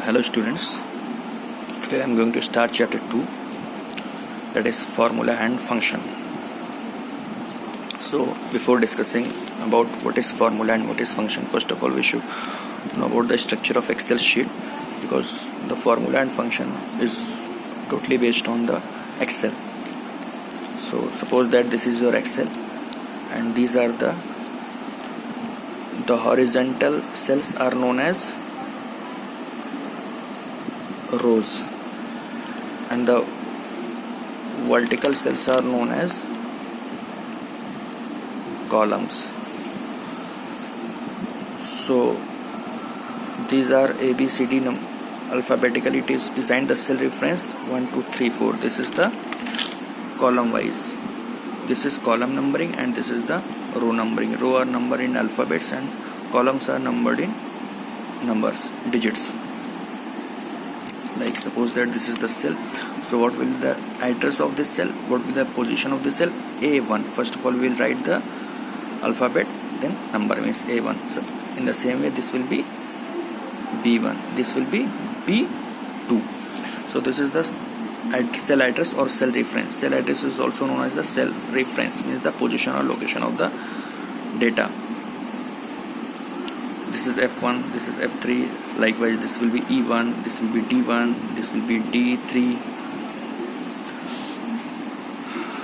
Hello students, today I am going to start chapter 2, that is formula and function. So before discussing about what is formula and what is function, first of all we should know about the structure of Excel sheet, because the formula and function is totally based on the Excel. So suppose that this is your Excel and these are the horizontal cells are known as rows and the vertical cells are known as columns. So these are A, B, C, D alphabetically. It is designed the cell reference 1, 2, 3, 4. This is the column wise. This is column numbering and this is the row numbering. Row are numbered in alphabets and columns are numbered in numbers, digits. Like suppose that this is the cell, so what will be the address of this cell, what will be the position of this cell? A1. First of all we will write the alphabet, then number means A1. So in the same way this will be B1, this will be B2. So this is the cell address or cell reference. Cell address is also known as the cell reference, means the position or location of the data. This is F1, this is F3, likewise this will be E1, this will be D1, this will be D3.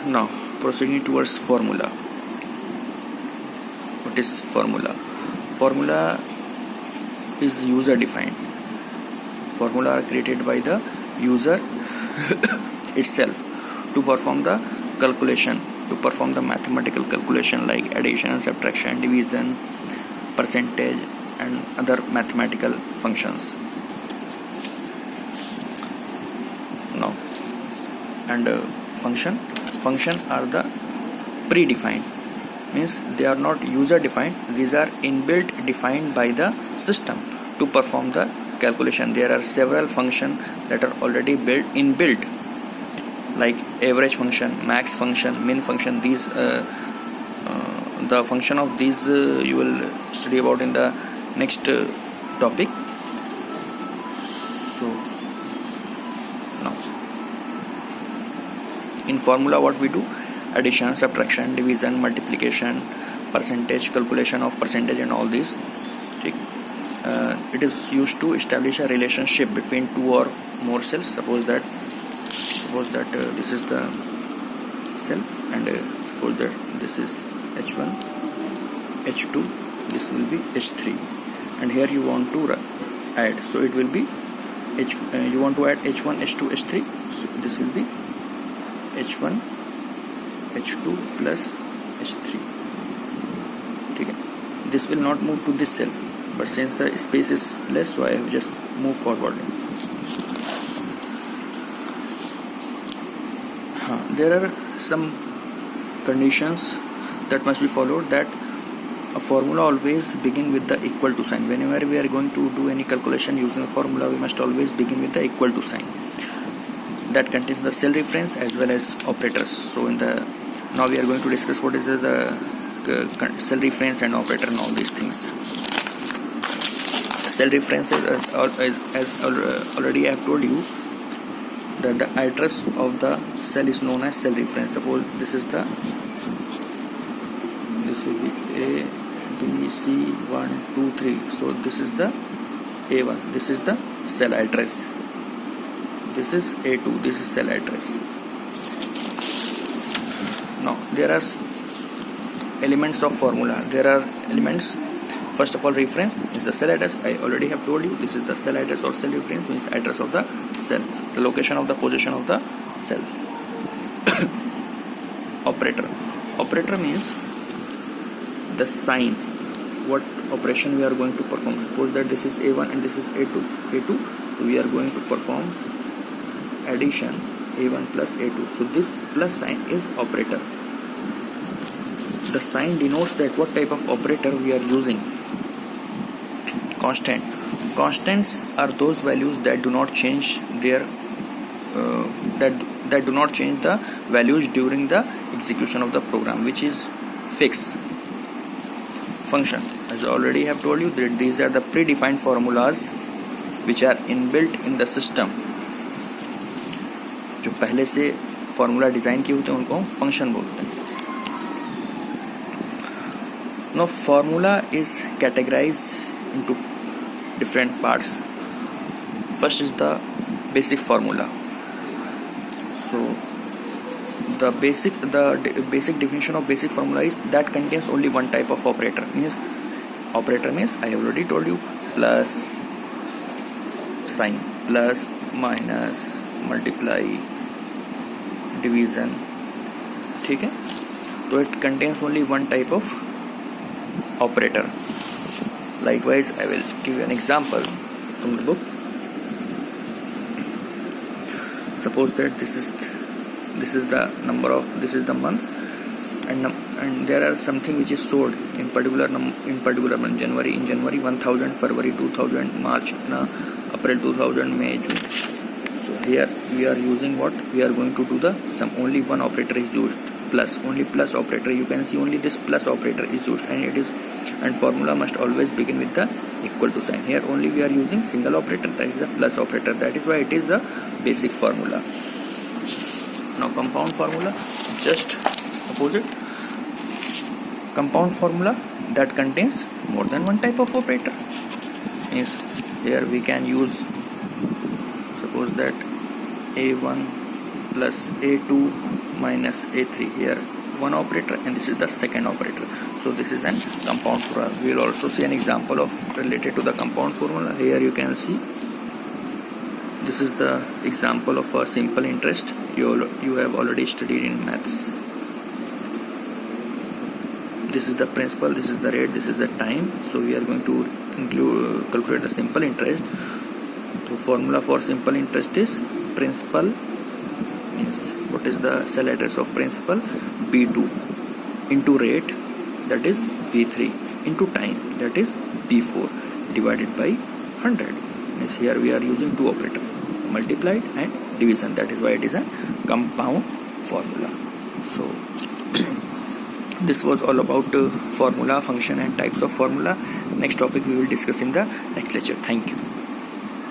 Now proceeding towards formula. What is formula? Formula is user defined. Formula are created by the user itself to perform the calculation, to perform the mathematical calculation like addition, subtraction, division, percentage and other mathematical functions. Now and function are the predefined, means they are not user defined, these are inbuilt defined by the system to perform the calculation. There are several functions that are already inbuilt like average function, max function, min function. These the function of these you will study about in the next topic. So now in formula what we do: addition, subtraction, division, multiplication, percentage, calculation of percentage and all these. It is used to establish a relationship between two or more cells. Suppose that this is the cell and suppose that this is H1, H2, this will be H3, and here you want to add, so it will be you want to add H1, H2, H3, so this will be H1, H2 plus H3. Okay. This will not move to this cell, but since the space is less, so I have just moved forward. There are some conditions that must be followed, that a formula always begin with the equal to sign. Whenever we are going to do any calculation using a formula, we must always begin with the equal to sign that contains the cell reference as well as operators. So now we are going to discuss what is the cell reference and operator and all these things. Cell reference as already I have told you that the address of the cell is known as cell reference. Suppose this will be A, B, C, 1, 2, 3. So this is the A1, this is the cell address. This is A2, this is cell address. Now there are elements of formula. There are elements. First of all, reference is the cell address. I already have told you this is the cell address or cell reference, means address of the cell, the location of the position of the cell. Operator means the sign, what operation we are going to perform. Suppose that this is A1 and this is A2, we are going to perform addition A1 plus A2. So this plus sign is operator. The sign denotes that what type of operator we are using. Constants are those values that do not change their that do not change the values during the execution of the program, which is fixed. Function, as I already have told you, that these are the predefined formulas which are inbuilt in the system, जो पहले से formula design किए होते हैं उनको function बोलते हैं. Now formula is categorized into different parts. First is the basic formula. So the basic definition of basic formula is that contains only one type of operator. Operator means I have already told you, plus, sign, plus, minus, multiply, division. ठीक है, तो it contains only one type of operator. Likewise, I will give you an example from the book. Suppose that this is the months, and there are something which is sold in particular month. In January 1000, February 2000, March April 2000, May, June. So here we are using what? We are going to do the sum. Only one operator is used, plus. Only plus operator. You can see only this plus operator is used, and formula must always begin with the equal to sign. Here only we are using single operator, that is the plus operator. That is why it is the basic formula. Now compound formula, just opposite. Compound formula that contains more than one type of operator. Means here we can use, suppose that A1 plus A2 minus A3. Here one operator, and this is the second operator. So this is an compound formula. We will also see an example of related to the compound formula. Here you can see this is the example of a simple interest you have already studied in maths. This is the principal, this is the rate, this is the time. So we are going to calculate the simple interest. So formula for simple interest is principal, means what is the cell address of principal, B2, into rate, that is B3, into time, that is B4, divided by 100. Means here we are using two operators, multiplied and division. That is why it is a compound formula. So this was all about formula, function and types of formula. Next topic we will discuss in the next lecture. Thank you.